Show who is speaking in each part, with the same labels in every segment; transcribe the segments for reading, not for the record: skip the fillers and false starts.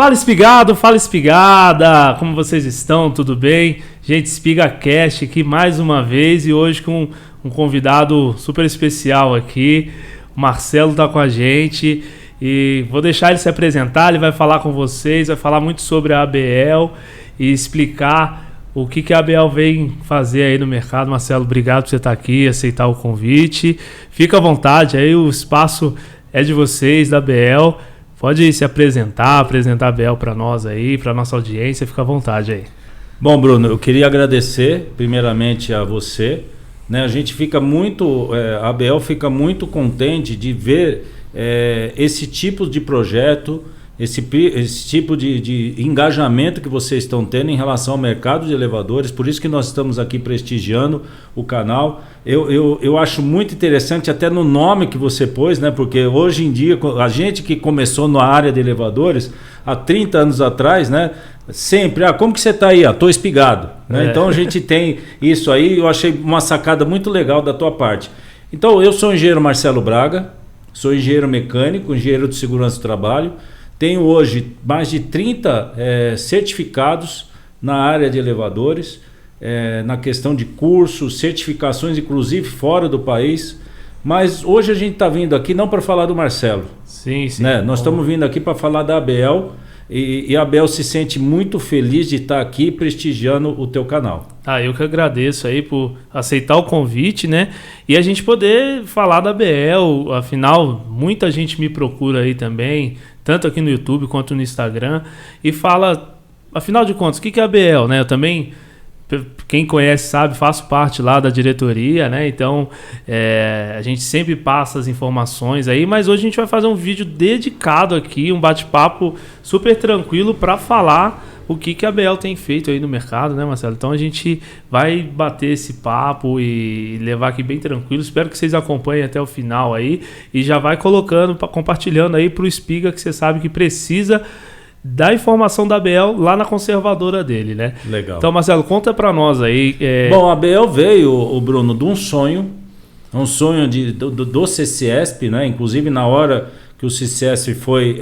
Speaker 1: Fala espigado, fala espigada, como vocês estão? Tudo bem? Gente, EspigaCast aqui mais uma vez e hoje com um convidado super especial aqui. O Marcelo tá com a gente e vou deixar ele se apresentar, ele vai falar com vocês, vai falar muito sobre a ABL e explicar o que a ABL vem fazer aí no mercado. Marcelo, obrigado por você estar aqui, aceitar o convite. Fica à vontade, aí o espaço é de vocês, da ABL. Pode se apresentar a ABL para nós aí, para nossa audiência, fica à vontade aí.
Speaker 2: Bom, Bruno, eu queria agradecer primeiramente a você, né? A gente fica muito, a ABL fica muito contente de ver esse tipo de projeto, esse tipo de engajamento que vocês estão tendo em relação ao mercado de elevadores. Por isso que nós estamos aqui prestigiando o canal. Eu acho muito interessante até no nome que você pôs, né? Porque hoje em dia, a gente que começou na área de elevadores há 30 anos atrás, né? Sempre, como que você está aí? Tô espigado, né? Então a gente tem isso aí. Eu achei uma sacada muito legal da tua parte. Então eu sou o engenheiro Marcelo Braga, sou engenheiro mecânico, engenheiro de segurança do trabalho. Tenho hoje mais de 30 certificados na área de elevadores, na questão de cursos, certificações, inclusive fora do país. Mas hoje a gente está vindo aqui não para falar do Marcelo.
Speaker 1: Sim.
Speaker 2: Né? Nós estamos vindo aqui para falar da ABL e a ABL se sente muito feliz de estar aqui prestigiando o teu canal.
Speaker 1: Eu que agradeço aí por aceitar o convite, né? E a gente poder falar da ABL, afinal, muita gente me procura aí também, tanto aqui no YouTube quanto no Instagram, e fala, afinal de contas, o que é a ABL, né? Eu também, quem conhece sabe, faço parte lá da diretoria, né? Então, a gente sempre passa as informações aí, mas hoje a gente vai fazer um vídeo dedicado aqui, um bate-papo super tranquilo para falar o que a ABL tem feito aí no mercado, né, Marcelo? Então a gente vai bater esse papo e levar aqui bem tranquilo. Espero que vocês acompanhem até o final aí e já vai colocando, compartilhando aí pro Espiga, que você sabe que precisa da informação da ABL lá na conservadora dele, né?
Speaker 2: Legal.
Speaker 1: Então, Marcelo, conta para nós aí.
Speaker 2: Bom, a ABL veio, o Bruno, de um sonho do CCESP, né? Inclusive na hora que o CCESP foi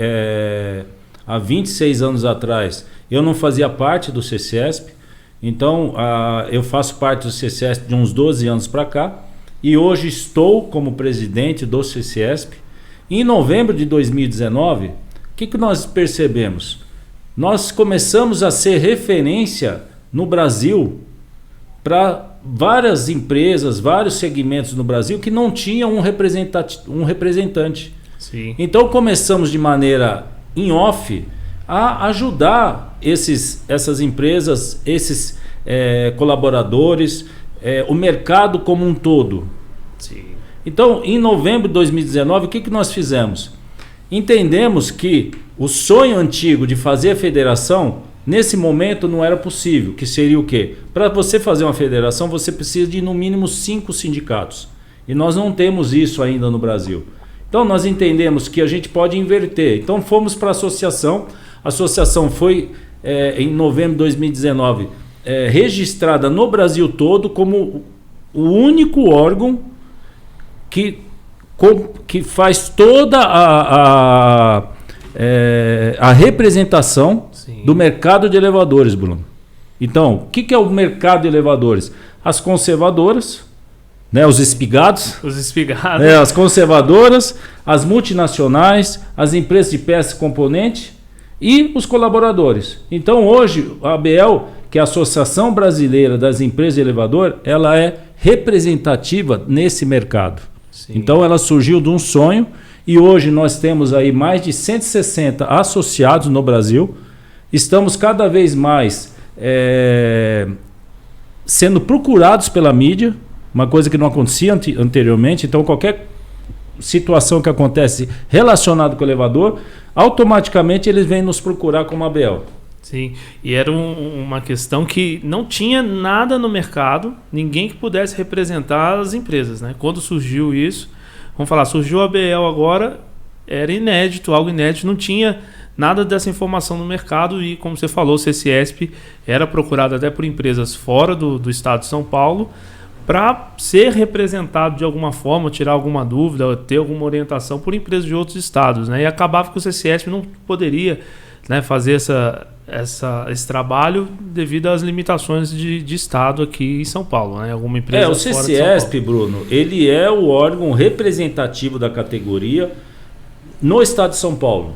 Speaker 2: há 26 anos atrás, eu não fazia parte do CCESP, então eu faço parte do CCESP de uns 12 anos para cá e hoje estou como presidente do CCESP. Em novembro de 2019, o que nós percebemos? Nós começamos a ser referência no Brasil para várias empresas, vários segmentos no Brasil que não tinham um representante.
Speaker 1: Sim.
Speaker 2: Então começamos de maneira in off a ajudar essas empresas, esses colaboradores, o mercado como um todo.
Speaker 1: Sim.
Speaker 2: Então, em novembro de 2019, o que nós fizemos? Entendemos que o sonho antigo de fazer a federação, nesse momento não era possível, que seria o quê? Para você fazer uma federação, você precisa de no mínimo 5 sindicatos. E nós não temos isso ainda no Brasil. Então, nós entendemos que a gente pode inverter. Então, fomos para a associação. A associação foi, em novembro de 2019, registrada no Brasil todo como o único órgão que faz toda a representação
Speaker 1: Sim.
Speaker 2: do mercado de elevadores, Bruno. Então, o que é o mercado de elevadores? As conservadoras, né, os espigados, as conservadoras, as multinacionais, as empresas de peça e componente e os colaboradores. Então hoje a ABL, que é a Associação Brasileira das Empresas de Elevador, ela é representativa nesse mercado.
Speaker 1: Sim.
Speaker 2: Então ela surgiu de um sonho e hoje nós temos aí mais de 160 associados no Brasil. Estamos cada vez mais sendo procurados pela mídia, uma coisa que não acontecia anteriormente. Então qualquer situação que acontece relacionada com o elevador, automaticamente eles vêm nos procurar como ABL.
Speaker 1: Sim, e era uma questão que não tinha nada no mercado, ninguém que pudesse representar as empresas, né? Quando surgiu isso, vamos falar, surgiu a ABL agora, era inédito, algo inédito, não tinha nada dessa informação no mercado e, como você falou, o CCESP era procurado até por empresas fora do estado de São Paulo para ser representado de alguma forma, tirar alguma dúvida, ter alguma orientação por empresas de outros estados, né? E acabava que o CCESP não poderia né, fazer esse trabalho devido às limitações de Estado aqui em São Paulo, né? Alguma empresa
Speaker 2: o
Speaker 1: fora de São
Speaker 2: CCESP,
Speaker 1: Paulo.
Speaker 2: Bruno, ele é o órgão representativo da categoria no Estado de São Paulo.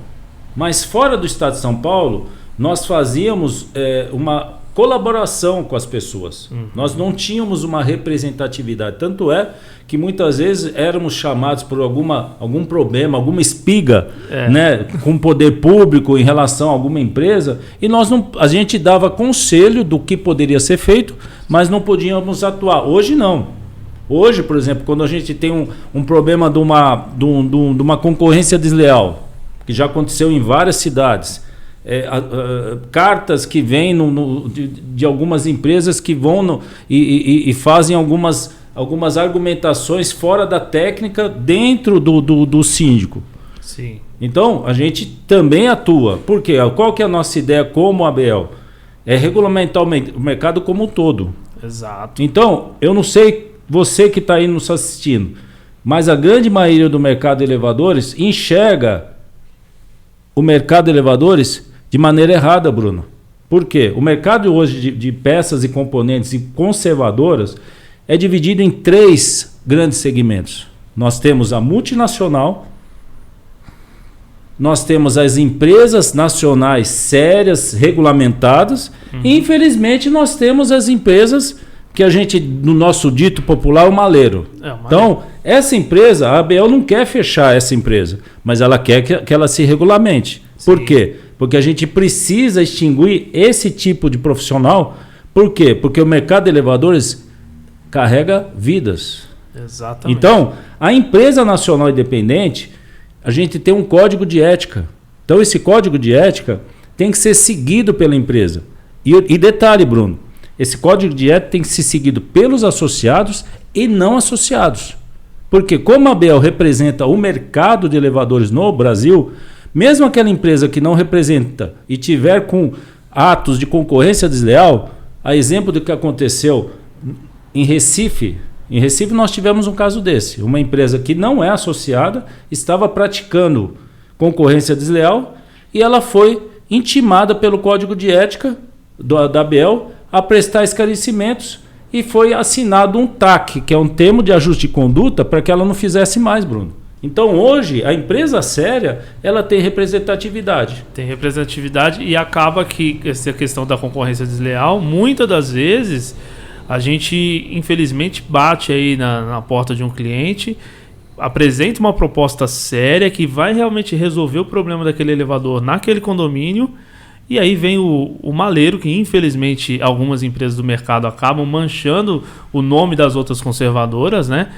Speaker 2: Mas fora do Estado de São Paulo, nós fazíamos uma colaboração com as pessoas. Nós não tínhamos uma representatividade. Tanto é que muitas vezes éramos chamados por algum problema, alguma espiga, né, com o poder público em relação a alguma empresa, e a gente dava conselho do que poderia ser feito, mas não podíamos atuar. Hoje não. Hoje, por exemplo, quando a gente tem um problema de uma concorrência desleal, que já aconteceu em várias cidades, cartas que vêm de algumas empresas que vão e fazem algumas argumentações fora da técnica dentro do síndico.
Speaker 1: Sim.
Speaker 2: Então, a gente também atua. Por quê? Qual que é a nossa ideia como ABL? É regulamentar o mercado como um todo.
Speaker 1: Exato.
Speaker 2: Então, eu não sei você que está aí nos assistindo, mas a grande maioria do mercado de elevadores enxerga o mercado de elevadores de maneira errada, Bruno. Por quê? O mercado hoje de peças e componentes e conservadoras é dividido em 3 grandes segmentos. Nós temos a multinacional, nós temos as empresas nacionais sérias, regulamentadas, e infelizmente nós temos as empresas que a gente, no nosso dito popular, o maleiro. Então, essa empresa, a ABL não quer fechar essa empresa, mas ela quer que ela se regulamente. Sim. Por quê? Porque a gente precisa extinguir esse tipo de profissional. Por quê? Porque o mercado de elevadores carrega vidas.
Speaker 1: Exatamente.
Speaker 2: Então, a empresa nacional independente, a gente tem um código de ética. Então, esse código de ética tem que ser seguido pela empresa. E detalhe, Bruno, esse código de ética tem que ser seguido pelos associados e não associados. Porque como a ABL representa o mercado de elevadores no Brasil, mesmo aquela empresa que não representa e tiver com atos de concorrência desleal, a exemplo do que aconteceu em Recife nós tivemos um caso desse. Uma empresa que não é associada estava praticando concorrência desleal e ela foi intimada pelo Código de Ética da ABL a prestar esclarecimentos e foi assinado um TAC, que é um termo de ajuste de conduta, para que ela não fizesse mais, Bruno. Então, hoje, a empresa séria, ela tem representatividade.
Speaker 1: Tem representatividade e acaba que essa questão da concorrência desleal, muitas das vezes, a gente, infelizmente, bate aí na porta de um cliente, apresenta uma proposta séria que vai realmente resolver o problema daquele elevador naquele condomínio, e aí vem o maleiro, que infelizmente algumas empresas do mercado acabam manchando o nome das outras conservadoras, né?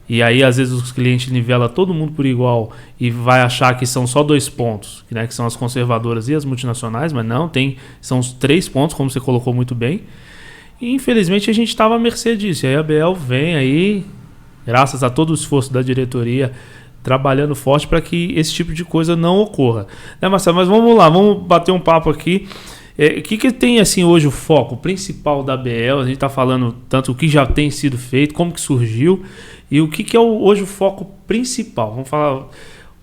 Speaker 1: E aí, às vezes, os clientes nivelam todo mundo por igual e vai achar que são só 2 pontos, né, que são as conservadoras e as multinacionais, mas não, são os 3 pontos, como você colocou muito bem. E, infelizmente, a gente estava à mercê disso. E aí a ABL vem aí, graças a todo o esforço da diretoria, trabalhando forte para que esse tipo de coisa não ocorra. Né, Marcelo? Mas vamos lá, vamos bater um papo aqui. O que tem assim hoje o foco principal da ABL? A gente está falando tanto o que já tem sido feito, como que surgiu e o que é hoje o foco principal. Vamos falar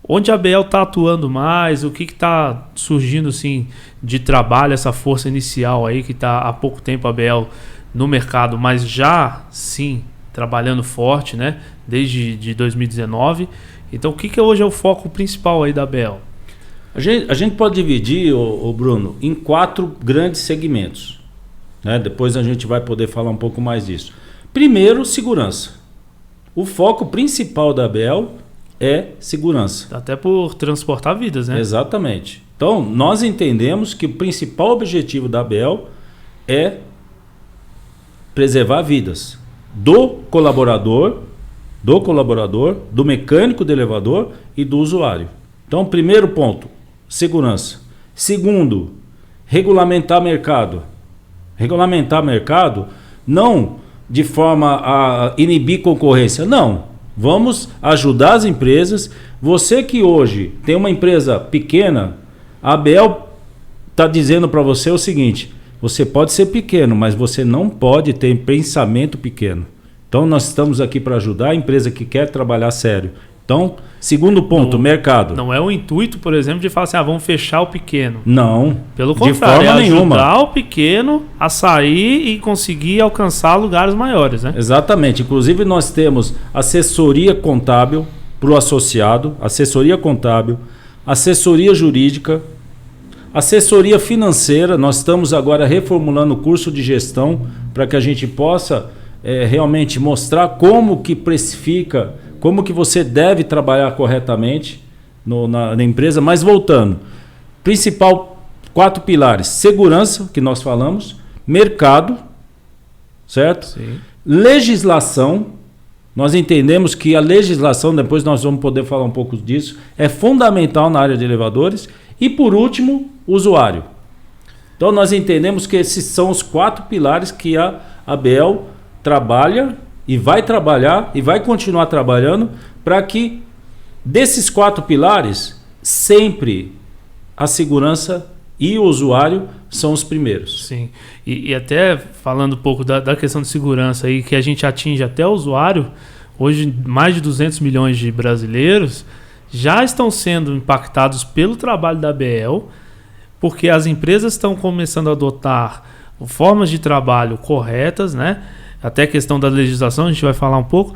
Speaker 1: onde a ABL está atuando mais, o que está surgindo assim, de trabalho, essa força inicial aí que está há pouco tempo a ABL no mercado, mas já sim trabalhando forte, né? Desde 2019. Então o que hoje é o foco principal aí da ABL?
Speaker 2: A gente pode dividir, Bruno, em 4 grandes segmentos. Né? Depois a gente vai poder falar um pouco mais disso. Primeiro, segurança. O foco principal da ABL é segurança.
Speaker 1: Até por transportar vidas, né?
Speaker 2: Exatamente. Então, nós entendemos que o principal objetivo da ABL é preservar vidas do colaborador, do mecânico do elevador e do usuário. Então, primeiro ponto, segurança. Segundo, regulamentar mercado. Regulamentar mercado não de forma a inibir concorrência, não. Vamos ajudar as empresas. Você que hoje tem uma empresa pequena, a ABL está dizendo para você o seguinte: você pode ser pequeno, mas você não pode ter pensamento pequeno. Então nós estamos aqui para ajudar a empresa que quer trabalhar sério. Então, segundo ponto, mercado.
Speaker 1: Não é o intuito, por exemplo, de falar assim, vamos fechar o pequeno.
Speaker 2: Não,
Speaker 1: pelo contrário,
Speaker 2: de forma nenhuma.
Speaker 1: Ajudar o pequeno a sair e conseguir alcançar lugares maiores, né?
Speaker 2: Exatamente. Inclusive, nós temos assessoria contábil para o associado, assessoria contábil, assessoria jurídica, assessoria financeira. Nós estamos agora reformulando o curso de gestão para que a gente possa realmente mostrar como que precifica, como que você deve trabalhar corretamente na empresa. Mas voltando, principal 4 pilares: segurança, que nós falamos, mercado, certo?
Speaker 1: Sim.
Speaker 2: Legislação. Nós entendemos que a legislação, depois nós vamos poder falar um pouco disso, é fundamental na área de elevadores. E por último, usuário. Então nós entendemos que esses são os 4 pilares que a ABL trabalha e vai trabalhar e vai continuar trabalhando para que desses 4 pilares, sempre a segurança e o usuário são os primeiros.
Speaker 1: Sim, e até falando um pouco da questão de segurança aí, que a gente atinge até o usuário, hoje mais de 200 milhões de brasileiros já estão sendo impactados pelo trabalho da ABL, porque as empresas estão começando a adotar formas de trabalho corretas, né? Até a questão da legislação, a gente vai falar um pouco,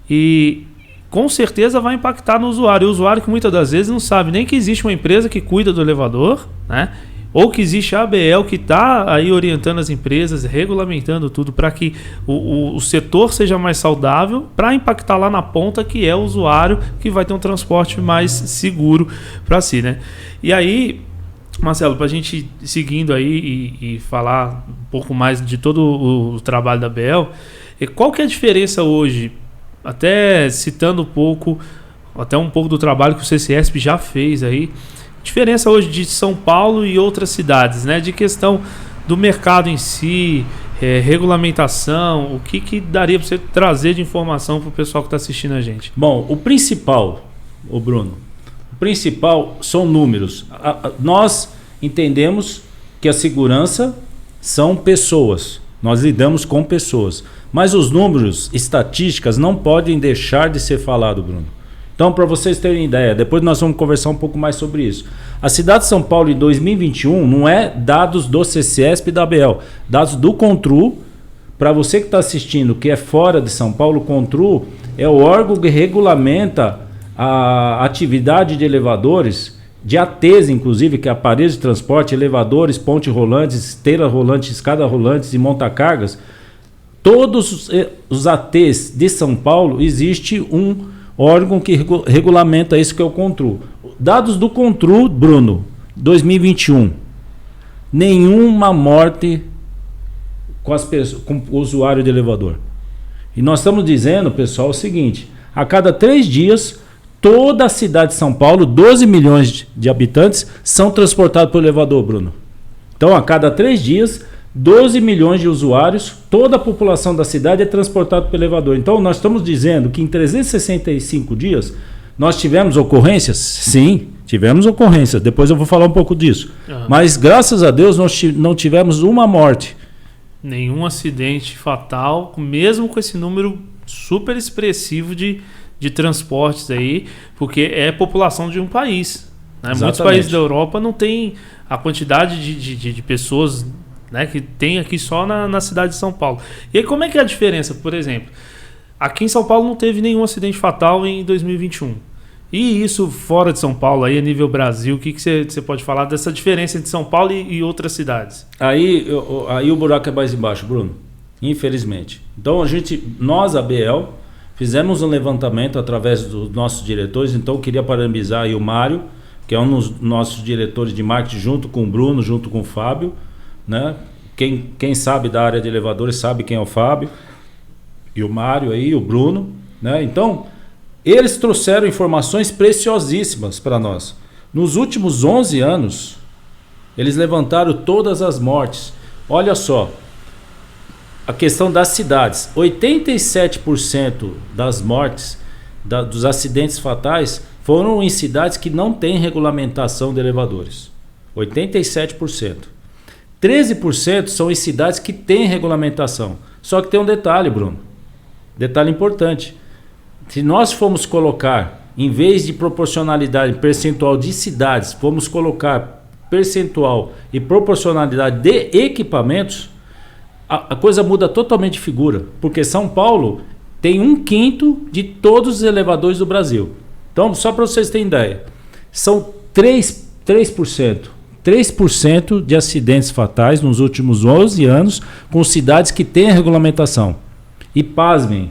Speaker 1: e com certeza vai impactar no usuário. O usuário que muitas das vezes não sabe nem que existe uma empresa que cuida do elevador, né? Ou que existe a ABL que está aí orientando as empresas, regulamentando tudo para que o setor seja mais saudável, para impactar lá na ponta, que é o usuário, que vai ter um transporte mais seguro para si, né? E aí, Marcelo, para a gente seguindo aí e falar um pouco mais de todo o trabalho da ABL, qual que é a diferença hoje, até citando um pouco do trabalho que o CCESP já fez aí, diferença hoje de São Paulo e outras cidades, né? De questão do mercado em si, regulamentação, o que daria para você trazer de informação para o pessoal que está assistindo a gente?
Speaker 2: Bom, o principal, Bruno, são números. Nós entendemos que a segurança são pessoas, nós lidamos com pessoas, mas os números, estatísticas, não podem deixar de ser falado, Bruno. Então, para vocês terem ideia, depois nós vamos conversar um pouco mais sobre isso. A cidade de São Paulo em 2021 não é dados do CCESP e da ABL, dados do CONTRU. Para você que está assistindo, que é fora de São Paulo, o CONTRU é o órgão que regulamenta a atividade de elevadores, de ATs inclusive, que é aparelhos de transporte, elevadores, ponte rolantes, esteira rolante, escada rolantes e montacargas. Todos os ATs de São Paulo, existe um órgão que regulamenta isso, que é o CONTRU. Dados do CONTRU, Bruno, 2021. Nenhuma morte com o usuário de elevador. E nós estamos dizendo, pessoal, o seguinte: a cada 3 dias, toda a cidade de São Paulo, 12 milhões de habitantes, são transportados por elevador, Bruno. Então, a cada 3 dias, 12 milhões de usuários, toda a população da cidade é transportada pelo elevador. Então, nós estamos dizendo que em 365 dias, nós tivemos ocorrências? Sim, tivemos ocorrências. Depois eu vou falar um pouco disso. Mas, graças a Deus, nós não tivemos uma morte.
Speaker 1: Nenhum acidente fatal, mesmo com esse número super expressivo de transportes aí, porque é população de um país, né? Muitos países da Europa não tem a quantidade de pessoas, né, que tem aqui só na cidade de São Paulo. E aí, como é que é a diferença? Por exemplo, aqui em São Paulo não teve nenhum acidente fatal em 2021. E isso fora de São Paulo, aí a nível Brasil, o que você pode falar dessa diferença entre São Paulo e outras cidades?
Speaker 2: Aí o buraco é mais embaixo, Bruno, infelizmente. Então nós, a ABL, fizemos um levantamento através dos nossos diretores. Então eu queria parabenizar aí o Mário, que é um dos nossos diretores de marketing, junto com o Bruno, junto com o Fábio, né? Quem sabe da área de elevadores sabe quem é o Fábio e o Mário aí, o Bruno, né? Então, eles trouxeram informações preciosíssimas para nós. Nos últimos 11 anos, eles levantaram todas as mortes. Olha só, a questão das cidades. 87% das mortes, dos acidentes fatais, foram em cidades que não têm regulamentação de elevadores. 87%. 13% são em cidades que têm regulamentação. Só que tem um detalhe, Bruno. Detalhe importante. Se nós formos colocar em vez de proporcionalidade percentual de cidades, vamos colocar percentual e proporcionalidade de equipamentos, a coisa muda totalmente de figura, porque São Paulo tem 1/5 de todos os elevadores do Brasil. Então, só para vocês terem ideia, são 3% de acidentes fatais nos últimos 11 anos com cidades que têm a regulamentação. E pasmem,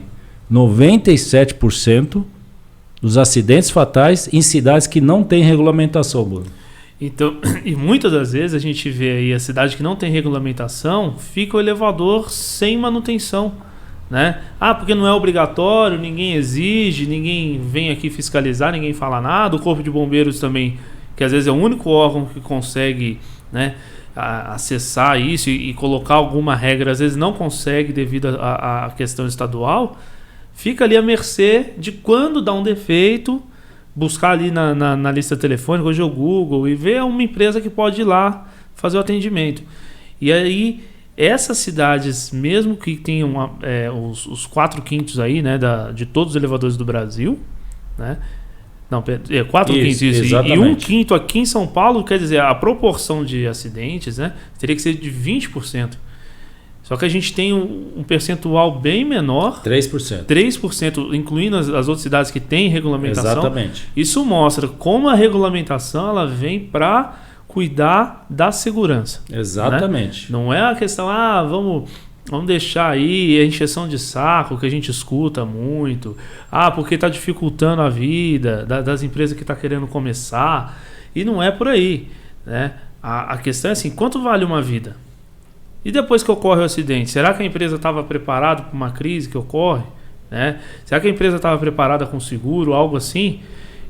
Speaker 2: 97% dos acidentes fatais em cidades que não têm regulamentação, Bruno.
Speaker 1: Então, e muitas das vezes a gente vê aí a cidade que não tem regulamentação, fica o elevador sem manutenção, né? Porque não é obrigatório, ninguém exige, ninguém vem aqui fiscalizar, ninguém fala nada. O Corpo de Bombeiros também, que às vezes é o único órgão que consegue, né, acessar isso e colocar alguma regra, às vezes não consegue devido à questão estadual, fica ali à mercê de quando dá um defeito, buscar ali na lista telefônica, hoje é o Google, e ver uma empresa que pode ir lá fazer o atendimento. E aí, essas cidades, mesmo que tenham os 4/5 aí, né, de todos os elevadores do Brasil, né? Não, 4/5 isso. E 1/5 aqui em São Paulo, quer dizer, a proporção de acidentes, né, teria que ser de 20%. Só que a gente tem um percentual bem menor. 3%, incluindo as outras cidades que têm regulamentação.
Speaker 2: Exatamente.
Speaker 1: Isso mostra como a regulamentação ela vem para cuidar da segurança.
Speaker 2: Exatamente.
Speaker 1: Né? Não é a questão, vamos deixar aí a encheção de saco que a gente escuta muito. Porque está dificultando a vida das empresas que estão querendo começar. E não é por aí. Né? A questão é assim, quanto vale uma vida? E depois que ocorre o acidente, será que a empresa estava preparada para uma crise que ocorre? Né? Será que a empresa estava preparada com seguro, algo assim?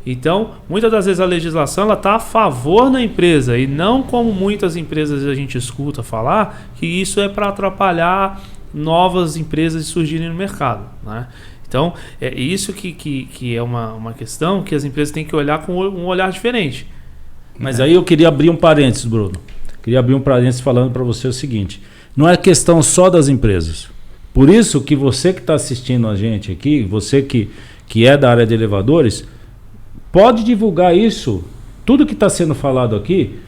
Speaker 1: Então, muitas das vezes a legislação está a favor da empresa e não como muitas empresas a gente escuta falar, que isso é para atrapalhar novas empresas de surgirem no mercado. Né? Então, é isso que é uma questão que as empresas têm que olhar com um olhar diferente.
Speaker 2: Mas aí eu queria abrir um parênteses, Bruno. Queria abrir um parênteses falando para você o seguinte: não é questão só das empresas. Por isso que você que está assistindo a gente aqui, você que é da área de elevadores, pode divulgar isso. Tudo que está sendo falado aqui,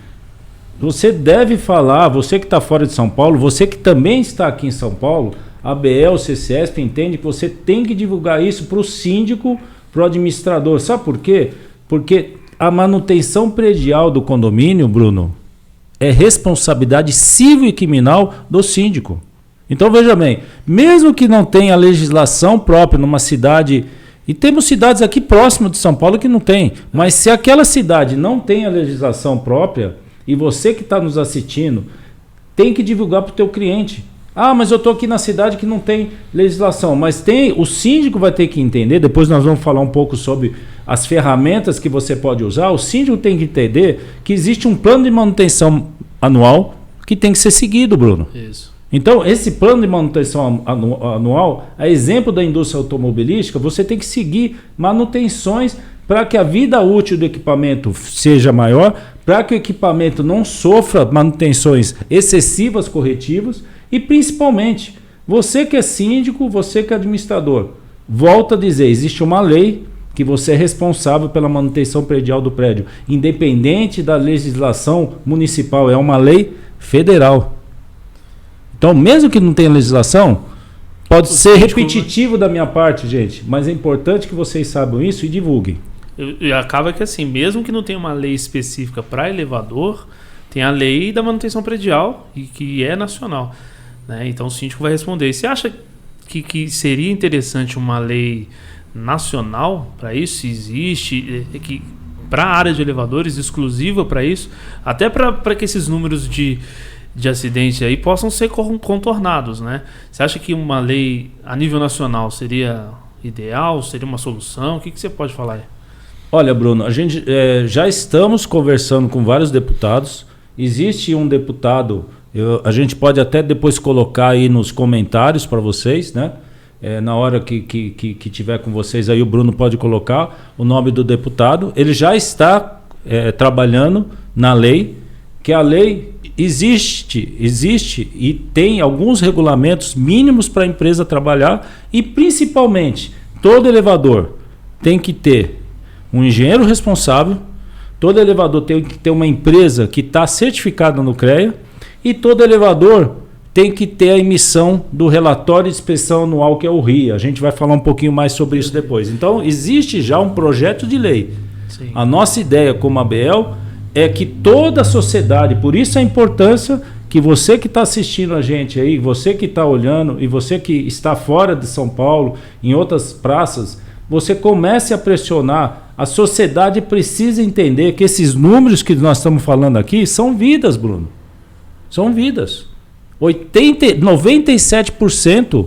Speaker 2: você deve falar. Você que está fora de São Paulo, você que também está aqui em São Paulo, a ABEL, o CCESP entende que você tem que divulgar isso para o síndico, para o administrador. Sabe por quê? Porque a manutenção predial do condomínio, Bruno, é responsabilidade civil e criminal do síndico. Então veja bem, mesmo que não tenha legislação própria numa cidade, e temos cidades aqui próximas de São Paulo que não tem, mas se aquela cidade não tem a legislação própria, e você que está nos assistindo, tem que divulgar para o teu cliente. Mas eu estou aqui na cidade que não tem legislação, mas o síndico vai ter que entender, depois nós vamos falar um pouco sobre as ferramentas que você pode usar. O síndico tem que entender que existe um plano de manutenção anual que tem que ser seguido, Bruno.
Speaker 1: Isso.
Speaker 2: Então, esse plano de manutenção anual, a exemplo da indústria automobilística, você tem que seguir manutenções para que a vida útil do equipamento seja maior, para que o equipamento não sofra manutenções excessivas, corretivas, e principalmente, você que é síndico, você que é administrador, volta a dizer, existe uma lei que você é responsável pela manutenção predial do prédio, independente da legislação municipal, é uma lei federal. Então, mesmo que não tenha legislação, pode ser repetitivo da minha parte, gente, mas é importante que vocês saibam isso e divulguem.
Speaker 1: E acaba que assim, mesmo que não tenha uma lei específica para elevador, tem a lei da manutenção predial, e que é nacional. Né? Então o síndico vai responder. E você acha que seria interessante uma lei nacional para isso? Se existe, que para a área de elevadores, exclusiva para isso, até para que esses números de acidente aí possam ser contornados, né? Você acha que uma lei a nível nacional seria ideal? Seria uma solução? O que você pode falar aí?
Speaker 2: Olha, Bruno, a gente já estamos conversando com vários deputados. Existe um deputado, a gente pode até depois colocar aí nos comentários para vocês, né? Na hora que tiver com vocês aí, o Bruno pode colocar o nome do deputado. Ele já está trabalhando na lei, que a lei existe e tem alguns regulamentos mínimos para a empresa trabalhar, e principalmente todo elevador tem que ter um engenheiro responsável, todo elevador tem que ter uma empresa que está certificada no CREA e todo elevador tem que ter a emissão do relatório de inspeção anual, que é o RIA. A gente vai falar um pouquinho mais sobre isso depois. Então, existe já um projeto de lei.
Speaker 1: Sim.
Speaker 2: A nossa ideia como ABL é que toda a sociedade, por isso a importância que você que está assistindo a gente aí, você que está olhando e você que está fora de São Paulo, em outras praças, você comece a pressionar. A sociedade precisa entender que esses números que nós estamos falando aqui são vidas, Bruno. São vidas. 97%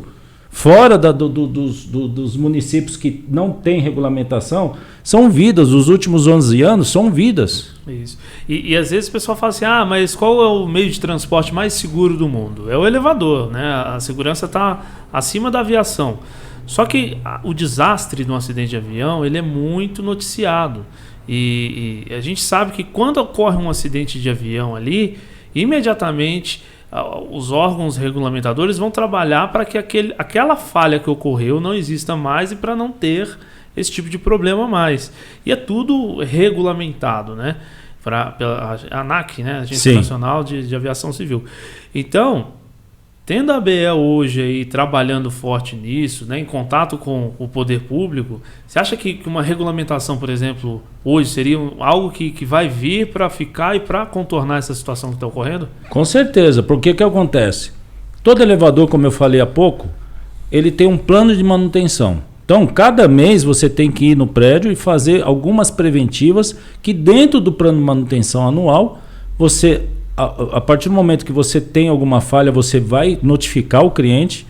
Speaker 2: fora dos municípios que não têm regulamentação são vidas. Os últimos 11 anos são vidas.
Speaker 1: Isso. E às vezes o pessoal fala assim, mas qual é o meio de transporte mais seguro do mundo? É o elevador, né? A segurança está acima da aviação. Só que o desastre de um acidente de avião, ele é muito noticiado. E a gente sabe que quando ocorre um acidente de avião ali, imediatamente os órgãos regulamentadores vão trabalhar para que aquela falha que ocorreu não exista mais e para não ter esse tipo de problema mais. E é tudo regulamentado, né? Pela ANAC, né? Agência Nacional de Aviação Civil. Então, tendo a ABL hoje aí trabalhando forte nisso, né, em contato com o poder público, você acha que uma regulamentação, por exemplo, hoje seria algo que vai vir para ficar e para contornar essa situação que está ocorrendo?
Speaker 2: Com certeza, porque o que acontece? Todo elevador, como eu falei há pouco, ele tem um plano de manutenção. Então, cada mês você tem que ir no prédio e fazer algumas preventivas que dentro do plano de manutenção anual, você... A partir do momento que você tem alguma falha, você vai notificar o cliente.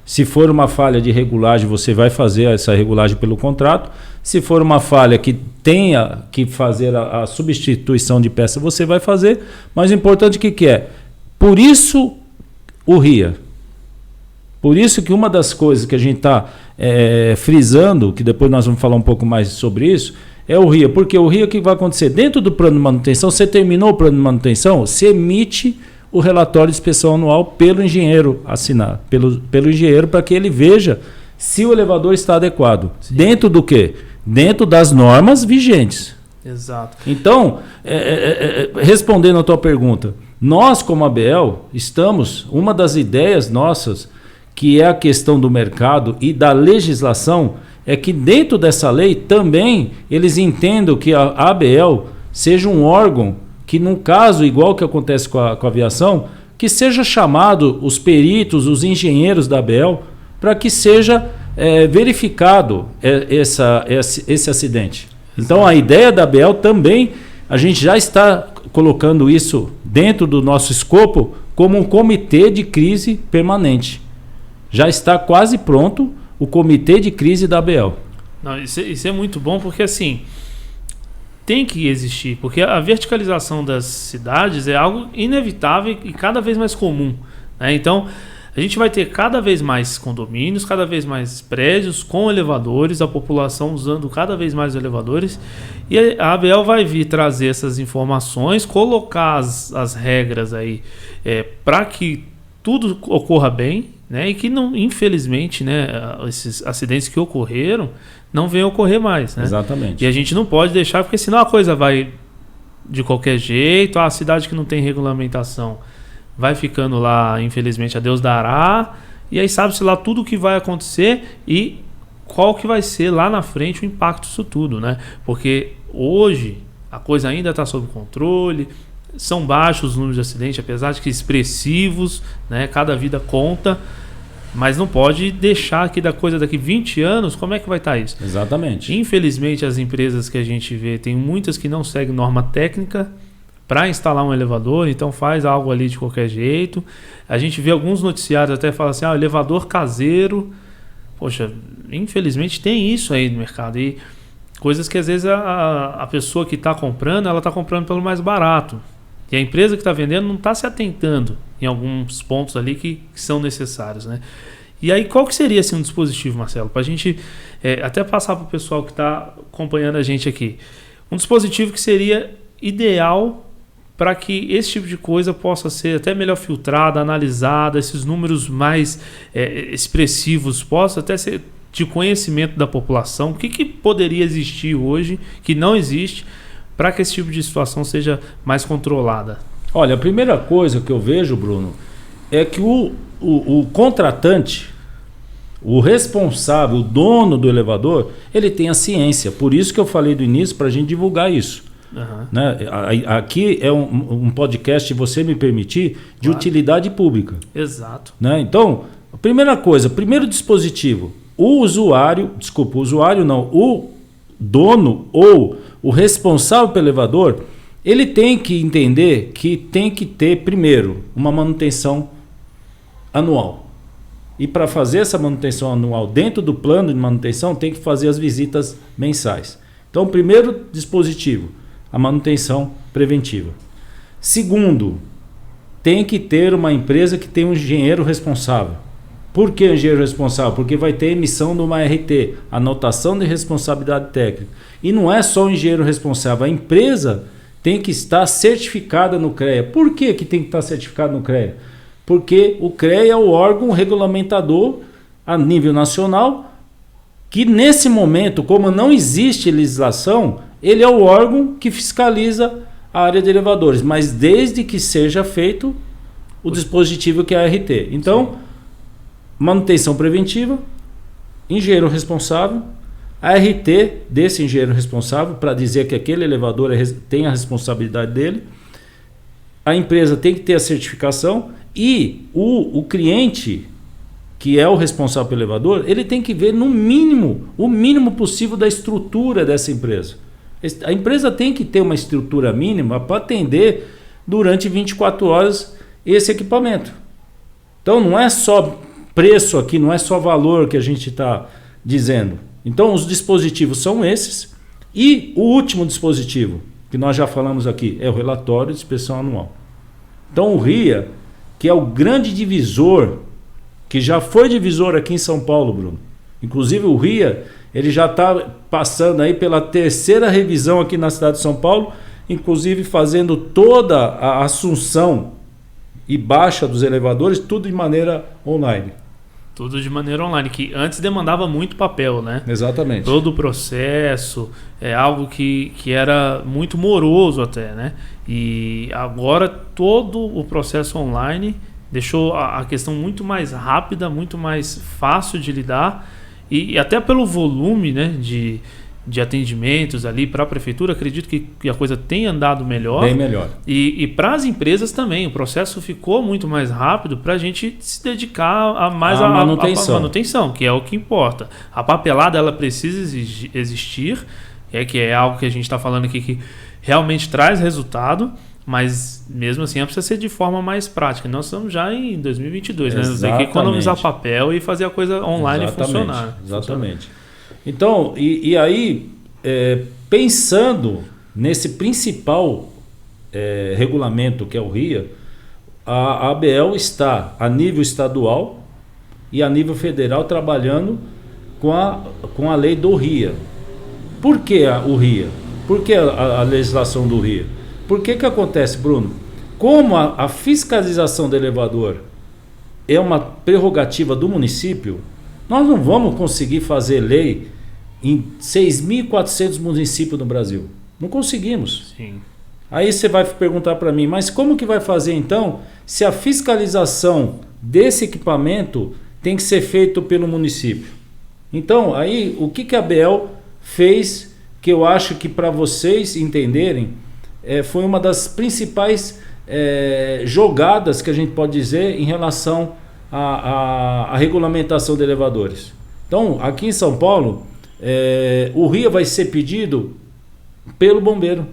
Speaker 2: Se for uma falha de regulagem, você vai fazer essa regulagem pelo contrato. Se for uma falha que tenha que fazer a substituição de peça, você vai fazer. Mas o importante que é? Por isso o RIA. Por isso que uma das coisas que a gente está frisando, que depois nós vamos falar um pouco mais sobre isso, é o RIA, porque o RIA, o que vai acontecer? Dentro do plano de manutenção, você terminou o plano de manutenção, você emite o relatório de inspeção anual pelo engenheiro assinar, pelo engenheiro, para que ele veja se o elevador está adequado. Sim. Dentro do quê? Dentro das normas vigentes.
Speaker 1: Exato.
Speaker 2: Então, respondendo a tua pergunta, nós como ABL estamos, uma das ideias nossas, que é a questão do mercado e da legislação, é que dentro dessa lei também eles entendam que a ABL seja um órgão que, num caso igual que acontece com a aviação, que seja chamado os peritos, os engenheiros da ABL, para que seja verificado esse acidente. Então a ideia da ABL também, a gente já está colocando isso dentro do nosso escopo como um comitê de crise permanente. Já está quase pronto o comitê de crise da ABL.
Speaker 1: Não, isso é muito bom porque assim tem que existir, porque a verticalização das cidades é algo inevitável e cada vez mais comum, né? Então a gente vai ter cada vez mais condomínios, cada vez mais prédios com elevadores, a população usando cada vez mais elevadores, e a ABL vai vir trazer essas informações, colocar as regras aí para que tudo ocorra bem, né? E que não, infelizmente, né, esses acidentes que ocorreram não venham a ocorrer mais, né?
Speaker 2: Exatamente.
Speaker 1: E a gente não pode deixar, porque senão a coisa vai de qualquer jeito, a cidade que não tem regulamentação vai ficando lá, infelizmente, a Deus dará, e aí sabe-se lá tudo o que vai acontecer e qual que vai ser lá na frente o impacto disso tudo, né? Porque hoje a coisa ainda está sob controle, são baixos os números de acidente, apesar de que expressivos, né? Cada vida conta, mas não pode deixar que daqui 20 anos, como é que vai estar isso?
Speaker 2: Exatamente.
Speaker 1: Infelizmente, as empresas que a gente vê, tem muitas que não seguem norma técnica para instalar um elevador, então faz algo ali de qualquer jeito. A gente vê alguns noticiários até falam assim, elevador caseiro. Poxa, infelizmente tem isso aí no mercado. E coisas que às vezes a pessoa que está comprando, ela está comprando pelo mais barato. E a empresa que está vendendo não está se atentando em alguns pontos ali que são necessários, né? E aí, qual que seria assim, um dispositivo, Marcelo? Para a gente até passar para o pessoal que está acompanhando a gente aqui. Um dispositivo que seria ideal para que esse tipo de coisa possa ser até melhor filtrada, analisada, esses números mais expressivos possam até ser de conhecimento da população? O que poderia existir hoje, que não existe, para que esse tipo de situação seja mais controlada?
Speaker 2: Olha, a primeira coisa que eu vejo, Bruno, é que o contratante, o responsável, o dono do elevador, ele tem a ciência. Por isso que eu falei do início, para a gente divulgar isso.
Speaker 1: Uhum.
Speaker 2: Né? Aqui é um podcast, se você me permitir, de utilidade pública.
Speaker 1: Exato.
Speaker 2: Né? Então, a primeira coisa, primeiro dispositivo, o dono ou o responsável pelo elevador, ele tem que entender que tem que ter, primeiro, uma manutenção anual. E para fazer essa manutenção anual dentro do plano de manutenção, tem que fazer as visitas mensais. Então, primeiro dispositivo, a manutenção preventiva. Segundo, tem que ter uma empresa que tem um engenheiro responsável. Por que engenheiro responsável? Porque vai ter emissão de uma RT, anotação de responsabilidade técnica. E não é só o engenheiro responsável, a empresa tem que estar certificada no CREA. Por que tem que estar certificado no CREA? Porque o CREA é o órgão regulamentador a nível nacional, que nesse momento, como não existe legislação, ele é o órgão que fiscaliza a área de elevadores, mas desde que seja feito o dispositivo que é a RT. Então, sim, manutenção preventiva, engenheiro responsável, a RT desse engenheiro responsável para dizer que aquele elevador tem a responsabilidade dele, a empresa tem que ter a certificação e o cliente, que é o responsável pelo elevador, ele tem que ver no mínimo, o mínimo possível da estrutura dessa empresa. A empresa tem que ter uma estrutura mínima para atender durante 24 horas esse equipamento. Então não é só preço aqui, não é só valor que a gente está dizendo. Então os dispositivos são esses. E o último dispositivo, que nós já falamos aqui, é o relatório de inspeção anual. Então o RIA, que é o grande divisor, que já foi divisor aqui em São Paulo, Bruno. Inclusive o RIA, ele já está passando aí pela terceira revisão aqui na cidade de São Paulo, inclusive fazendo toda a assunção e baixa dos elevadores, tudo de maneira online.
Speaker 1: Tudo de maneira online, que antes demandava muito papel, né?
Speaker 2: Exatamente.
Speaker 1: Todo o processo é algo que era muito moroso até, né? E agora todo o processo online deixou a questão muito mais rápida, muito mais fácil de lidar e até pelo volume, né, de atendimentos ali para a prefeitura, acredito que a coisa tem andado melhor.
Speaker 2: Bem melhor.
Speaker 1: E para as empresas também, o processo ficou muito mais rápido para a gente se dedicar a mais a manutenção, que é o que importa. A papelada, ela precisa existir, que é algo que a gente está falando aqui que realmente traz resultado, mas mesmo assim precisa ser de forma mais prática. Nós estamos já em 2022, né? Nós temos que economizar papel e fazer a coisa online funcionar.
Speaker 2: Exatamente. Então, e aí, pensando nesse principal regulamento que é o RIA, a ABEL está a nível estadual e a nível federal trabalhando com a lei do RIA. Por que o RIA? Por que a legislação do RIA? Por que acontece, Bruno? Como a fiscalização do elevador é uma prerrogativa do município, nós não vamos conseguir fazer lei em 6.400 municípios no Brasil. Não conseguimos.
Speaker 1: Sim.
Speaker 2: Aí você vai perguntar para mim, mas como que vai fazer então se a fiscalização desse equipamento tem que ser feito pelo município? Então, aí o que a ABEL fez, que eu acho que para vocês entenderem, foi uma das principais jogadas que a gente pode dizer em relação à regulamentação de elevadores. Então, aqui em São Paulo, o RIA vai ser pedido pelo bombeiro.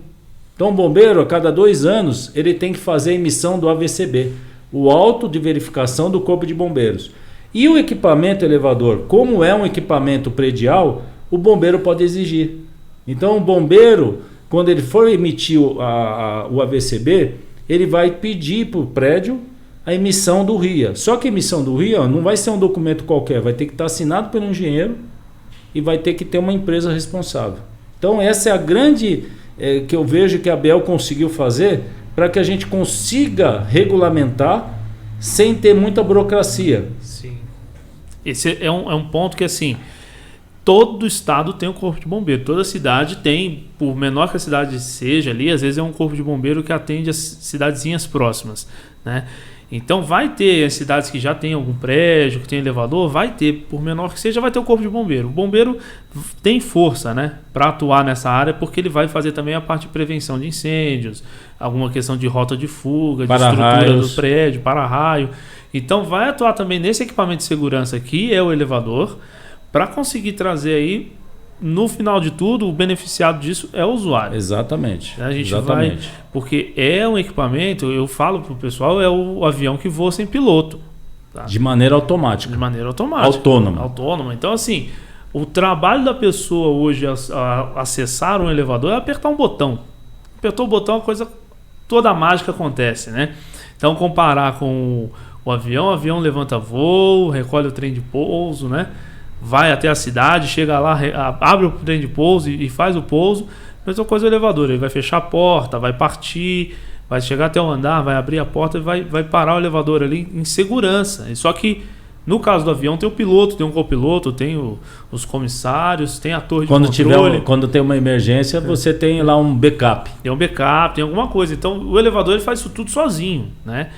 Speaker 2: Então, o bombeiro, a cada 2 anos, ele tem que fazer a emissão do AVCB, o auto de verificação do Corpo de Bombeiros. E o equipamento elevador, como é um equipamento predial, o bombeiro pode exigir. Então, o bombeiro, quando ele for emitir o AVCB, ele vai pedir para o prédio a emissão do RIA. Só que a emissão do RIA não vai ser um documento qualquer, vai ter que estar assinado pelo engenheiro e vai ter que ter uma empresa responsável. Então essa é a grande que eu vejo que a ABEL conseguiu fazer para que a gente consiga regulamentar sem ter muita burocracia.
Speaker 1: Sim. Esse é um ponto que assim, todo estado tem um corpo de bombeiro, toda cidade tem, por menor que a cidade seja ali, às vezes é um corpo de bombeiro que atende as cidadezinhas próximas, né? Então vai ter as cidades que já tem algum prédio, que tem elevador, vai ter, por menor que seja, vai ter o corpo de bombeiro. O bombeiro tem força, né, para atuar nessa área, porque ele vai fazer também a parte de prevenção de incêndios, alguma questão de rota de fuga, de estrutura do prédio, para-raio. Então vai atuar também nesse equipamento de segurança que é o elevador, para conseguir trazer aí, no final de tudo, o beneficiado disso é o usuário.
Speaker 2: Exatamente.
Speaker 1: A gente vai, porque é um equipamento, eu falo pro pessoal, é o avião que voa sem piloto. Tá?
Speaker 2: De maneira automática.
Speaker 1: De maneira automática. Autônoma. Então, assim, o trabalho da pessoa hoje a acessar um elevador é apertar um botão. Apertou o botão, a coisa, toda a mágica acontece, né? Então, comparar com o avião levanta voo, recolhe o trem de pouso, né? Vai até a cidade, chega lá, abre o trem de pouso e faz o pouso. Mesma coisa o elevador, ele vai fechar a porta, vai partir, vai chegar até o andar, vai abrir a porta e vai parar o elevador ali em segurança. Só que no caso do avião tem o piloto, tem um copiloto, tem os comissários, tem a torre de controle.
Speaker 2: Quando tem uma emergência, você tem lá um backup.
Speaker 1: Tem um backup, tem alguma coisa. Então o elevador ele faz isso tudo sozinho, né?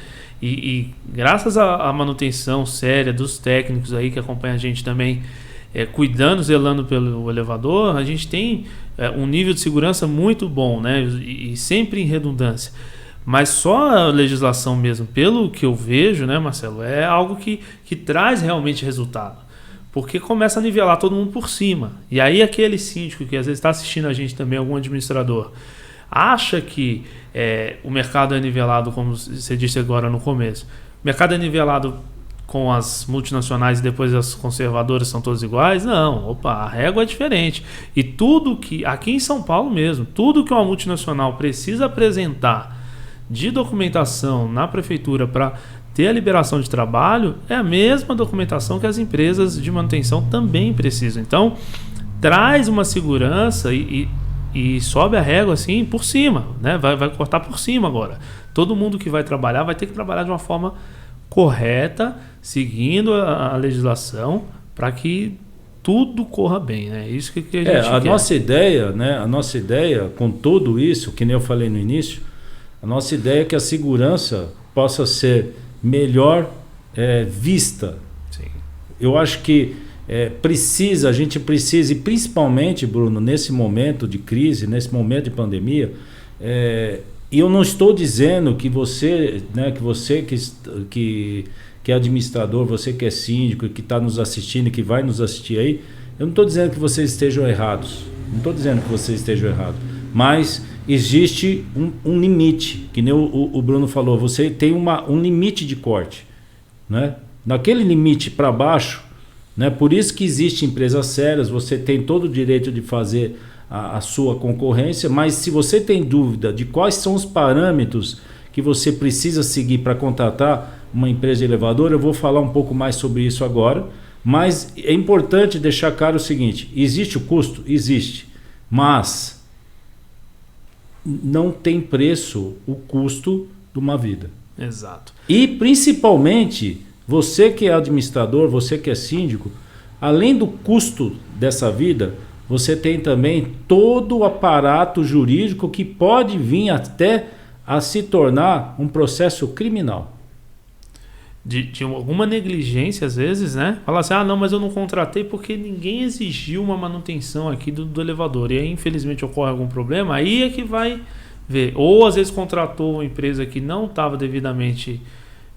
Speaker 1: E graças à manutenção séria dos técnicos aí que acompanham a gente também, cuidando, zelando pelo elevador, a gente tem um nível de segurança muito bom, né? E sempre em redundância. Mas só a legislação mesmo, pelo que eu vejo, né, Marcelo, é algo que traz realmente resultado. Porque começa a nivelar todo mundo por cima. E aí aquele síndico que às vezes está assistindo a gente também, algum administrador, acha que o mercado é nivelado, como você disse agora no começo. O mercado é nivelado com as multinacionais e depois as conservadoras são todas iguais? Não, a régua é diferente. E tudo que, aqui em São Paulo mesmo, tudo que uma multinacional precisa apresentar de documentação na prefeitura para ter a liberação de trabalho é a mesma documentação que as empresas de manutenção também precisam. Então, traz uma segurança e sobe a régua assim por cima, né? Vai cortar por cima agora. Todo mundo que vai trabalhar vai ter que trabalhar de uma forma correta, seguindo a legislação, para que tudo corra bem, né? Isso que a gente quer.
Speaker 2: Nossa ideia, né? A nossa ideia com tudo isso, que nem eu falei no início, a nossa ideia é que a segurança possa ser melhor vista. Sim. Eu acho que a gente precisa, e principalmente, Bruno, nesse momento de crise, nesse momento de pandemia, e eu não estou dizendo que você, né, que é administrador, você que é síndico, que está nos assistindo, que vai nos assistir aí, eu não estou dizendo que vocês estejam errados. Não estou dizendo que vocês estejam errados. Mas existe um limite, que nem o Bruno falou, você tem um limite de corte, né? Naquele limite para baixo, né? Por isso que existem empresas sérias, você tem todo o direito de fazer a sua concorrência, mas se você tem dúvida de quais são os parâmetros que você precisa seguir para contratar uma empresa de elevador, eu vou falar um pouco mais sobre isso agora, mas é importante deixar claro o seguinte: existe o custo? Existe, mas não tem preço o custo de uma vida.
Speaker 1: Exato.
Speaker 2: E principalmente, você que é administrador, você que é síndico, além do custo dessa vida, você tem também todo o aparato jurídico que pode vir até a se tornar um processo criminal.
Speaker 1: De alguma negligência, às vezes, né? Falar assim, não, mas eu não contratei porque ninguém exigiu uma manutenção aqui do elevador. E aí, infelizmente, ocorre algum problema, aí é que vai ver. Ou, às vezes, contratou uma empresa que não estava devidamente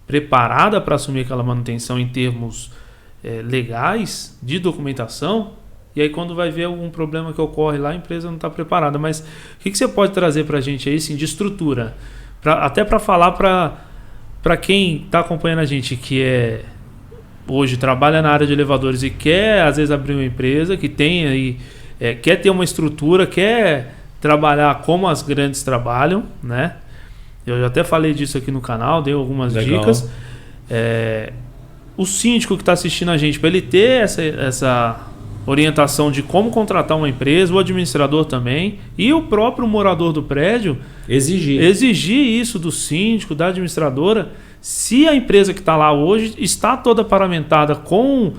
Speaker 1: preparada para assumir aquela manutenção em termos legais, de documentação, e aí quando vai ver algum problema que ocorre lá, a empresa não está preparada. Mas o que você pode trazer para a gente aí, assim, de estrutura? Até para falar para quem está acompanhando a gente, que hoje trabalha na área de elevadores e quer, às vezes, abrir uma empresa, que tem aí, quer ter uma estrutura, quer trabalhar como as grandes trabalham, né? Eu já até falei disso aqui no canal, dei algumas dicas. O síndico que está assistindo a gente, para ele ter essa orientação de como contratar uma empresa, o administrador também, e o próprio morador do prédio exigir isso do síndico, da administradora, se a empresa que está lá hoje está toda paramentada com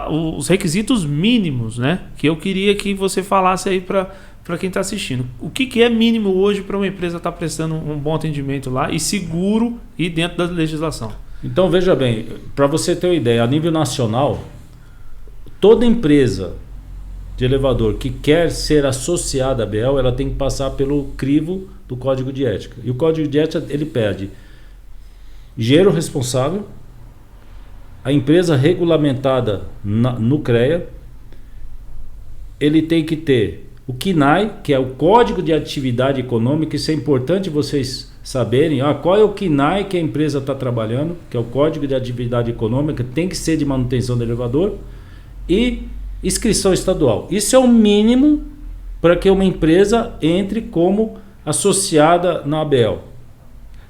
Speaker 1: os requisitos mínimos, né? Que eu queria que você falasse aí para quem está assistindo. O que é mínimo hoje para uma empresa estar prestando um bom atendimento lá e seguro e dentro da legislação?
Speaker 2: Então, veja bem, para você ter uma ideia, a nível nacional, toda empresa de elevador que quer ser associada à ABEL, ela tem que passar pelo crivo do Código de Ética. E o Código de Ética, ele pede engenheiro responsável, a empresa regulamentada no CREA, ele tem que ter o CNAE, que é o Código de Atividade Econômica. Isso é importante vocês saberem. Qual é o CNAE que a empresa está trabalhando, que é o Código de Atividade Econômica, tem que ser de manutenção do elevador, e inscrição estadual. Isso é o mínimo para que uma empresa entre como associada na ABEL.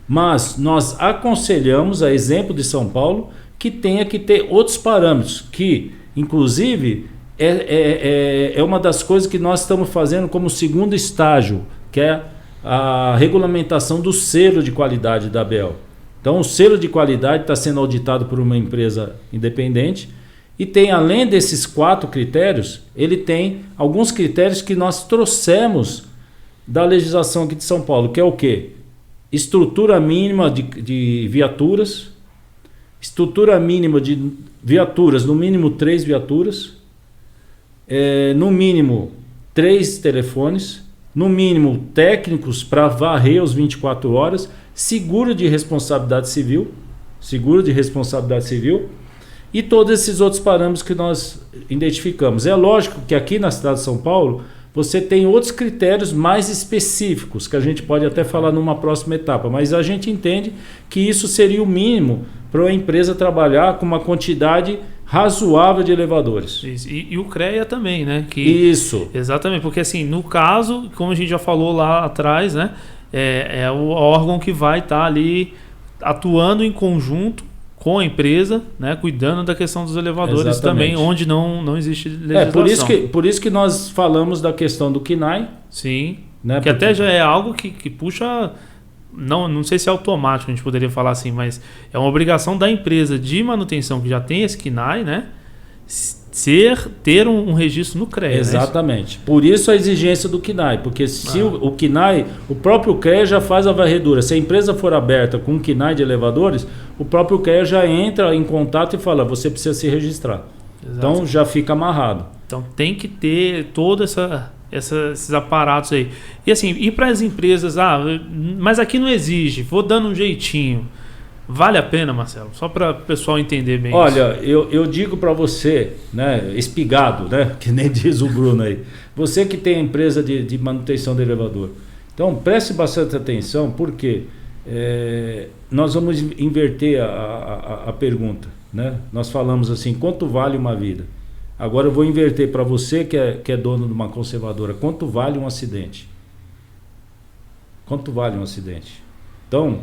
Speaker 2: Mas nós aconselhamos, a exemplo de São Paulo, que tenha que ter outros parâmetros, que inclusive é uma das coisas que nós estamos fazendo como segundo estágio, que é a regulamentação do selo de qualidade da ABEL. Então o selo de qualidade está sendo auditado por uma empresa independente e tem, além desses 4 critérios, ele tem alguns critérios que nós trouxemos da legislação aqui de São Paulo, que é o quê? Estrutura mínima de viaturas, estrutura mínima de viaturas, no mínimo 3 viaturas, no mínimo 3 telefones, no mínimo técnicos para varrer os 24 horas, seguro de responsabilidade civil e todos esses outros parâmetros que nós identificamos. É lógico que aqui na cidade de São Paulo você tem outros critérios mais específicos, que a gente pode até falar numa próxima etapa, mas a gente entende que isso seria o mínimo para uma empresa trabalhar com uma quantidade razoável de elevadores.
Speaker 1: Isso. E o CREA também, né?
Speaker 2: Isso.
Speaker 1: Exatamente, porque assim, no caso, como a gente já falou lá atrás, né? É o órgão que vai estar ali atuando em conjunto com a empresa, né, cuidando da questão dos elevadores. Exatamente. Também, onde não existe legislação.
Speaker 2: Por isso que nós falamos da questão do CNAE.
Speaker 1: Sim, né, que até já é algo que puxa, não sei se é automático, a gente poderia falar assim, mas é uma obrigação da empresa de manutenção que já tem esse CNAE, né, ter um registro no CREA.
Speaker 2: Exatamente. Né? Por isso a exigência do CNAE, porque se o CNAE, o próprio CREA já faz a varredura. Se a empresa for aberta com um CNAE de elevadores, o próprio CREA já entra em contato e fala, você precisa se registrar. Exato. Então já fica amarrado.
Speaker 1: Então tem que ter todos esses aparatos aí. E assim, e para as empresas, mas aqui não exige, vou dando um jeitinho. Vale a pena, Marcelo? Só para o pessoal entender bem.
Speaker 2: Olha, eu digo para você, né, espigado, né, que nem diz o Bruno aí, você que tem a empresa de manutenção de elevador. Então preste bastante atenção, porque nós vamos inverter a pergunta. Né? Nós falamos assim, quanto vale uma vida? Agora eu vou inverter para você que é dono de uma conservadora, quanto vale um acidente? Quanto vale um acidente? Então,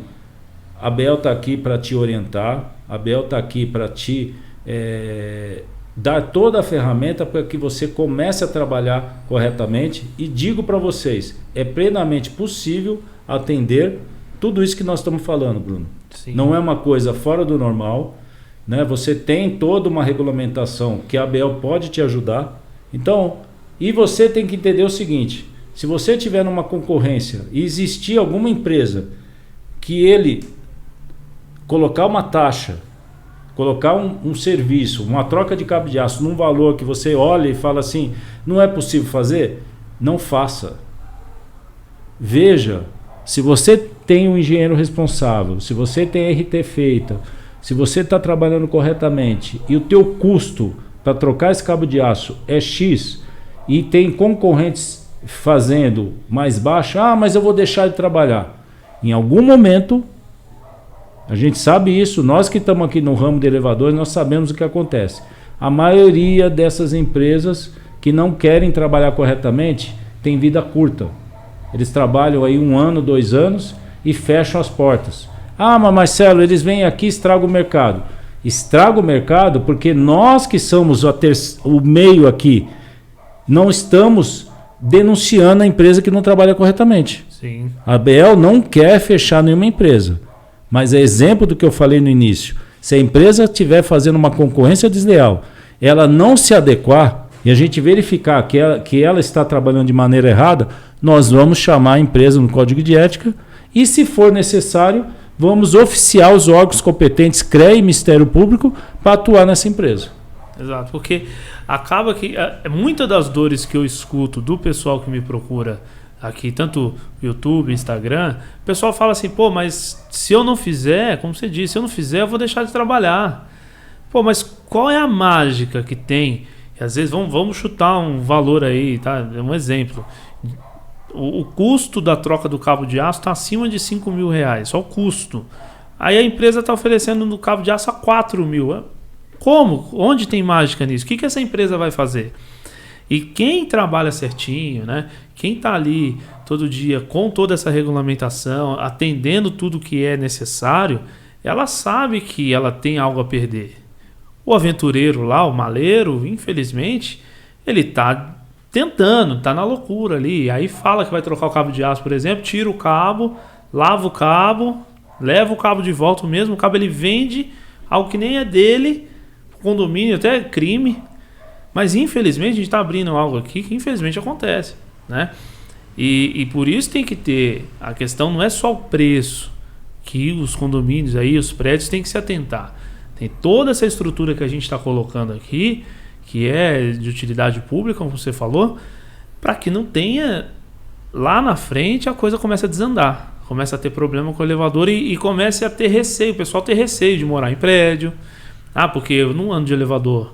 Speaker 2: a ABEL está aqui para te orientar, a ABEL está aqui para te dar toda a ferramenta para que você comece a trabalhar corretamente. E digo para vocês, é plenamente possível atender tudo isso que nós estamos falando, Bruno. Sim. Não é uma coisa fora do normal, né? Você tem toda uma regulamentação que a ABEL pode te ajudar. Então, e você tem que entender o seguinte, se você tiver numa concorrência e existir alguma empresa que ele colocar uma taxa, colocar um serviço, uma troca de cabo de aço num valor que você olha e fala assim, não é possível fazer, não faça. Veja, se você tem um engenheiro responsável, se você tem RT feita, se você está trabalhando corretamente e o teu custo para trocar esse cabo de aço é X e tem concorrentes fazendo mais baixo, mas eu vou deixar de trabalhar. Em algum momento, a gente sabe isso, nós que estamos aqui no ramo de elevadores, nós sabemos o que acontece. A maioria dessas empresas que não querem trabalhar corretamente tem vida curta. Eles trabalham aí 1 ano, 2 anos e fecham as portas. Mas Marcelo, eles vêm aqui e estragam o mercado. Estraga o mercado porque nós que somos o meio aqui, não estamos denunciando a empresa que não trabalha corretamente.
Speaker 1: Sim.
Speaker 2: A ABEL não quer fechar nenhuma empresa. Mas é exemplo do que eu falei no início. Se a empresa estiver fazendo uma concorrência desleal, ela não se adequar e a gente verificar que ela está trabalhando de maneira errada, nós vamos chamar a empresa no código de ética e, se for necessário, vamos oficiar os órgãos competentes, CREA e Ministério Público, para atuar nessa empresa.
Speaker 1: Exato, porque acaba que muitas das dores que eu escuto do pessoal que me procura aqui, tanto YouTube, Instagram, o pessoal fala assim, pô, mas se eu não fizer, como você disse, se eu não fizer, eu vou deixar de trabalhar. Pô, mas qual é a mágica que tem? E às vezes vamos chutar um valor aí, tá? Um exemplo. O custo da troca do cabo de aço está acima de R$5.000, só o custo. Aí a empresa está oferecendo no cabo de aço a R$4.000. Como? Onde tem mágica nisso? O que essa empresa vai fazer? E quem trabalha certinho, né? Quem está ali todo dia com toda essa regulamentação, atendendo tudo que é necessário, ela sabe que ela tem algo a perder. O aventureiro lá, o maleiro, infelizmente, ele está tentando, está na loucura ali. Aí fala que vai trocar o cabo de aço, por exemplo, tira o cabo, lava o cabo, leva o cabo de volta, o mesmo cabo ele vende algo que nem é dele, condomínio, até crime. Mas infelizmente a gente está abrindo algo aqui que infelizmente acontece, né? E por isso tem que ter, a questão não é só o preço, que os condomínios aí, os prédios têm que se atentar. Tem toda essa estrutura que a gente está colocando aqui, que é de utilidade pública, como você falou, para que não tenha, lá na frente a coisa comece a desandar, comece a ter problema com o elevador e comece a ter receio, o pessoal ter receio de morar em prédio. Porque eu não ando de elevador.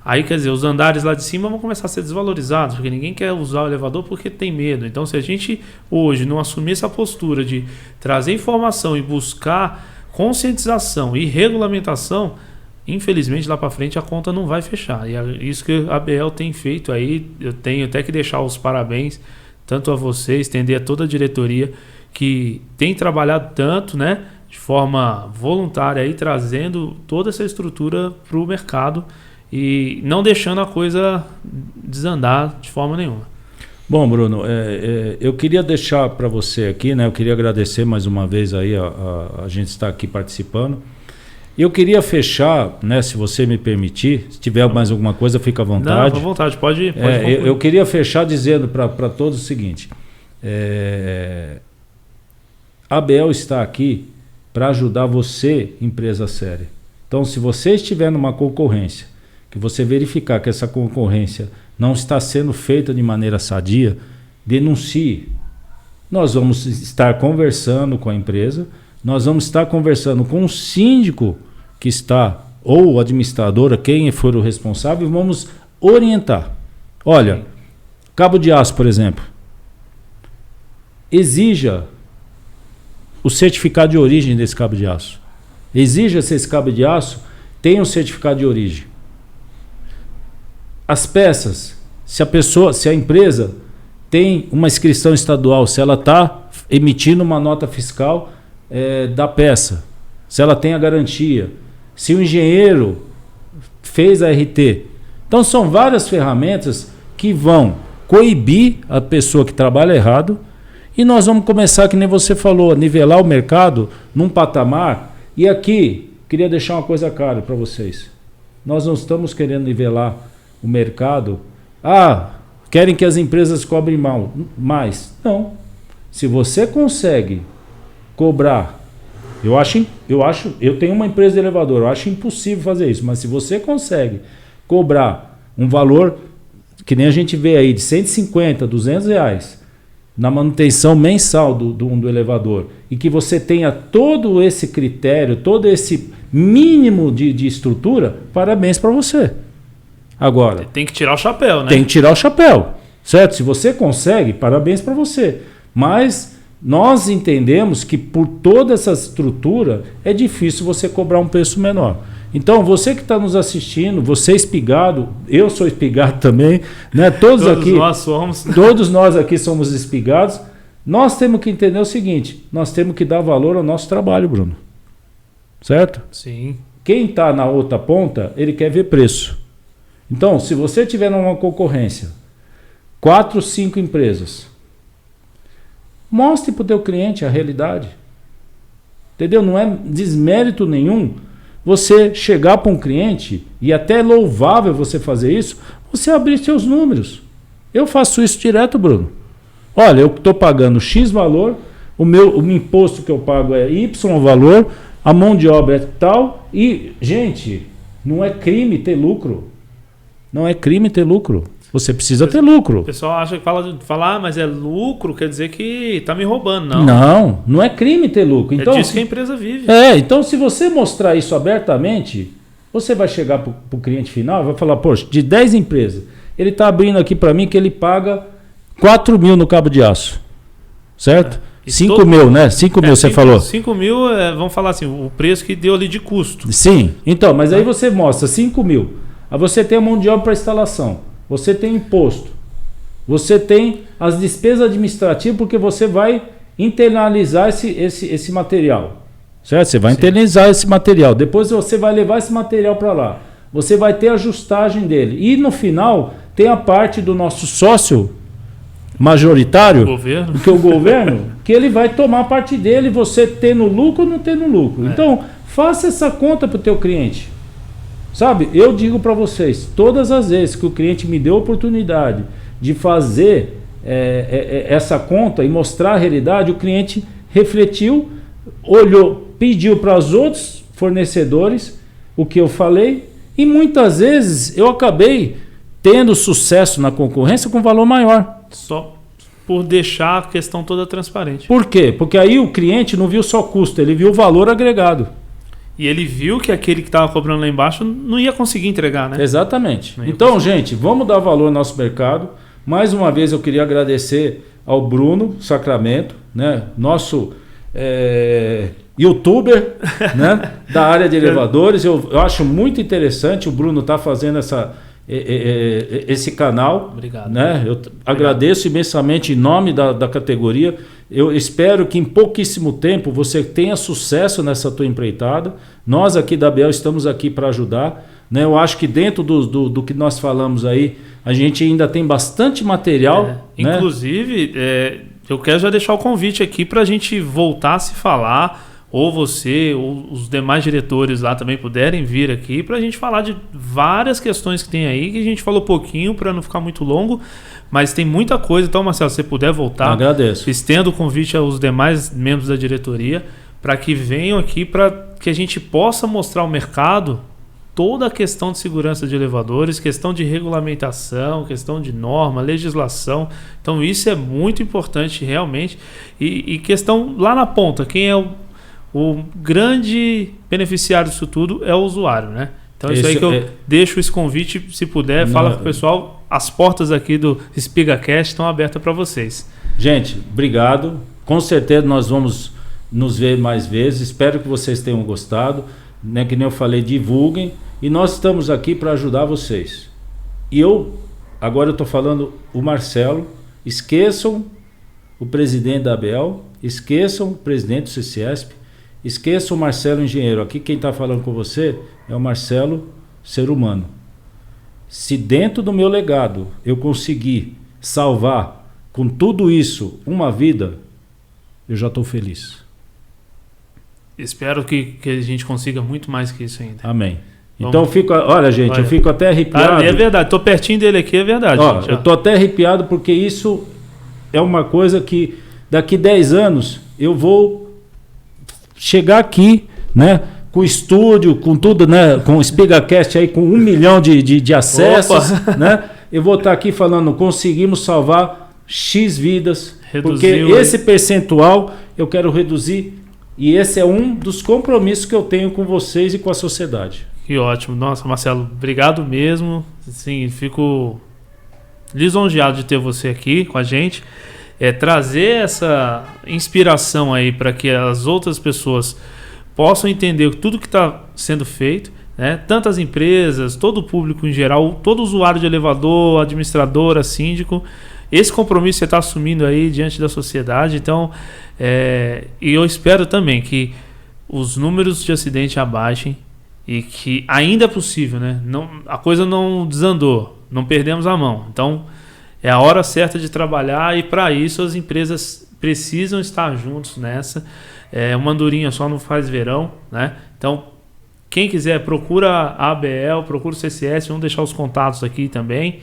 Speaker 1: Aí, quer dizer, os andares lá de cima vão começar a ser desvalorizados, porque ninguém quer usar o elevador porque tem medo. Então, se a gente hoje não assumir essa postura de trazer informação e buscar conscientização e regulamentação, infelizmente lá para frente a conta não vai fechar. E é isso que a ABL tem feito aí. Eu tenho até que deixar os parabéns tanto a você, estender a toda a diretoria que tem trabalhado tanto, né, de forma voluntária aí, trazendo toda essa estrutura para o mercado e não deixando a coisa desandar de forma nenhuma.
Speaker 2: Bom, Bruno, eu queria deixar para você aqui, né? Eu queria agradecer mais uma vez aí a gente estar aqui participando. Eu queria fechar, né? Se você me permitir, se tiver mais alguma coisa, fica à vontade.
Speaker 1: Não, à vontade, pode
Speaker 2: eu queria fechar dizendo para todos o seguinte: a ABL está aqui para ajudar você, empresa séria. Então, se você estiver numa concorrência, que você verificar que essa concorrência não está sendo feita de maneira sadia, denuncie. Nós vamos estar conversando com a empresa, nós vamos estar conversando com o síndico que está, ou o administrador, quem for o responsável, e vamos orientar. Olha, cabo de aço, por exemplo, exija o certificado de origem desse cabo de aço. Exija se esse cabo de aço tem um certificado de origem. As peças, se a empresa tem uma inscrição estadual, se ela está emitindo uma nota fiscal da peça, se ela tem a garantia, se o engenheiro fez a RT. Então são várias ferramentas que vão coibir a pessoa que trabalha errado e nós vamos começar, que nem você falou, a nivelar o mercado num patamar. E aqui, queria deixar uma coisa clara para vocês. Nós não estamos querendo nivelar o mercado. Querem que as empresas cobrem mais. Não. Se você consegue cobrar, eu tenho uma empresa de elevador, eu acho impossível fazer isso, mas se você consegue cobrar um valor que nem a gente vê aí de 150, 200 reais na manutenção mensal do elevador e que você tenha todo esse critério, todo esse mínimo de estrutura, parabéns para você. Agora,
Speaker 1: tem que tirar o chapéu, né?
Speaker 2: Tem que tirar o chapéu, certo? Se você consegue, parabéns para você. Mas nós entendemos que por toda essa estrutura é difícil você cobrar um preço menor. Então, você que está nos assistindo, você é espigado, eu sou espigado também, né? Todos nós aqui somos espigados. Nós temos que entender o seguinte: nós temos que dar valor ao nosso trabalho, Bruno. Certo?
Speaker 1: Sim.
Speaker 2: Quem está na outra ponta, ele quer ver preço. Então, se você tiver numa concorrência, 4, 5 empresas, mostre para o teu cliente a realidade. Entendeu? Não é desmérito nenhum você chegar para um cliente, e até é louvável você fazer isso, você abrir seus números. Eu faço isso direto, Bruno. Olha, eu estou pagando X valor, o imposto que eu pago é Y valor, a mão de obra é tal, e, gente, não é crime ter lucro. Não é crime ter lucro. Você precisa ter lucro.
Speaker 1: O pessoal acha que fala, mas é lucro, quer dizer que está me roubando. Não.
Speaker 2: Não é crime ter lucro. Então,
Speaker 1: é disso que a empresa vive.
Speaker 2: Então se você mostrar isso abertamente, você vai chegar para o cliente final e vai falar, poxa, de 10 empresas, ele está abrindo aqui para mim que ele paga 4 mil no cabo de aço. Certo? 5 mil, né? 5 mil você falou.
Speaker 1: 5 mil, vamos falar assim, o preço que deu ali de custo.
Speaker 2: Sim. Então, mas aí você mostra 5 mil. Aí você tem a mão de obra para instalação. Você tem imposto, você tem as despesas administrativas, porque você vai internalizar esse material, certo? Você vai internalizar esse material, depois você vai levar esse material para lá, você vai ter a ajustagem dele, e no final tem a parte do nosso sócio majoritário, que é o governo, que ele vai tomar parte dele, você tendo lucro ou não tendo lucro. Então, faça essa conta para o teu cliente. Sabe, eu digo para vocês, todas as vezes que o cliente me deu a oportunidade de fazer essa conta e mostrar a realidade, o cliente refletiu, olhou, pediu para os outros fornecedores o que eu falei, e muitas vezes eu acabei tendo sucesso na concorrência com valor maior.
Speaker 1: Só por deixar a questão toda transparente.
Speaker 2: Por quê? Porque aí o cliente não viu só custo, ele viu o valor agregado.
Speaker 1: E ele viu que aquele que estava cobrando lá embaixo não ia conseguir entregar, né?
Speaker 2: Exatamente. Então, gente, vamos dar valor ao nosso mercado. Mais uma vez eu queria agradecer ao Bruno Sacramento, né? Nosso youtuber, né? Da área de elevadores. Eu acho muito interessante o Bruno estar fazendo esse canal.
Speaker 1: Obrigado.
Speaker 2: Né? Eu agradeço imensamente em nome da categoria. Eu espero que em pouquíssimo tempo você tenha sucesso nessa tua empreitada. Nós aqui da ABEL estamos aqui para ajudar. Né? Eu acho que dentro do que nós falamos aí, a gente ainda tem bastante material. Né?
Speaker 1: Inclusive, eu quero já deixar o convite aqui para a gente voltar a se falar, ou você, ou os demais diretores lá também puderem vir aqui para a gente falar de várias questões que tem aí, que a gente falou pouquinho para não ficar muito longo, mas tem muita coisa. Então, Marcelo, se você puder voltar,
Speaker 2: agradeço.
Speaker 1: Estendo o convite aos demais membros da diretoria para que venham aqui, para que a gente possa mostrar ao mercado toda a questão de segurança de elevadores, questão de regulamentação, questão de norma, legislação. Então, isso é muito importante realmente. E questão lá na ponta, quem é o grande beneficiário disso tudo é o usuário, né? Então isso aí que eu deixo esse convite, se puder, fala para o pessoal, as portas aqui do SpigaCast estão abertas para vocês.
Speaker 2: Gente, obrigado. Com certeza nós vamos nos ver mais vezes. Espero que vocês tenham gostado. Né, que nem eu falei, divulguem. E nós estamos aqui para ajudar vocês. E agora eu estou falando o Marcelo, esqueçam o presidente da ABEL, esqueçam o presidente do CCESP, esqueçam o Marcelo engenheiro. Aqui quem está falando com você é o Marcelo, ser humano. Se dentro do meu legado eu conseguir salvar com tudo isso uma vida, eu já estou feliz.
Speaker 1: Espero que a gente consiga muito mais que isso ainda.
Speaker 2: Amém. Então olha gente, eu fico até arrepiado.
Speaker 1: É verdade, estou pertinho dele aqui, é verdade.
Speaker 2: Gente, eu estou até arrepiado porque isso é uma coisa que daqui 10 anos eu vou chegar aqui, né, com estúdio, com tudo, né, com o SpigaCast aí com 1 milhão de acessos, né? Eu vou estar aqui falando, conseguimos salvar X vidas, porque esse percentual eu quero reduzir. E esse é um dos compromissos que eu tenho com vocês e com a sociedade.
Speaker 1: Que ótimo. Nossa, Marcelo, obrigado mesmo. Assim, fico lisonjeado de ter você aqui com a gente. Trazer essa inspiração aí para que as outras pessoas possam entender tudo que está sendo feito, né? Tanto as empresas, todo o público em geral, todo usuário de elevador, administradora, síndico. Esse compromisso você está assumindo aí diante da sociedade. Então, e eu espero também que os números de acidente abaixem e que ainda é possível, né? A coisa não desandou, não perdemos a mão. Então, é a hora certa de trabalhar e para isso as empresas precisam estar juntos nessa. Uma andorinha só não faz verão, né? Então, Quem quiser, procura a ABL, procura o CCS, vamos deixar os contatos aqui também,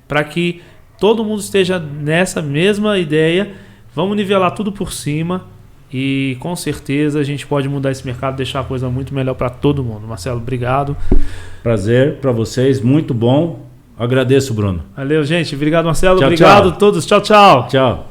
Speaker 1: para que todo mundo esteja nessa mesma ideia. Vamos nivelar tudo por cima e com certeza a gente pode mudar esse mercado, deixar a coisa muito melhor para todo mundo. Marcelo, obrigado.
Speaker 2: Prazer para vocês, muito bom. Agradeço, Bruno.
Speaker 1: Valeu, gente. Obrigado, Marcelo.
Speaker 2: Tchau,
Speaker 1: obrigado
Speaker 2: tchau.
Speaker 1: a todos. Tchau, tchau.
Speaker 2: Tchau.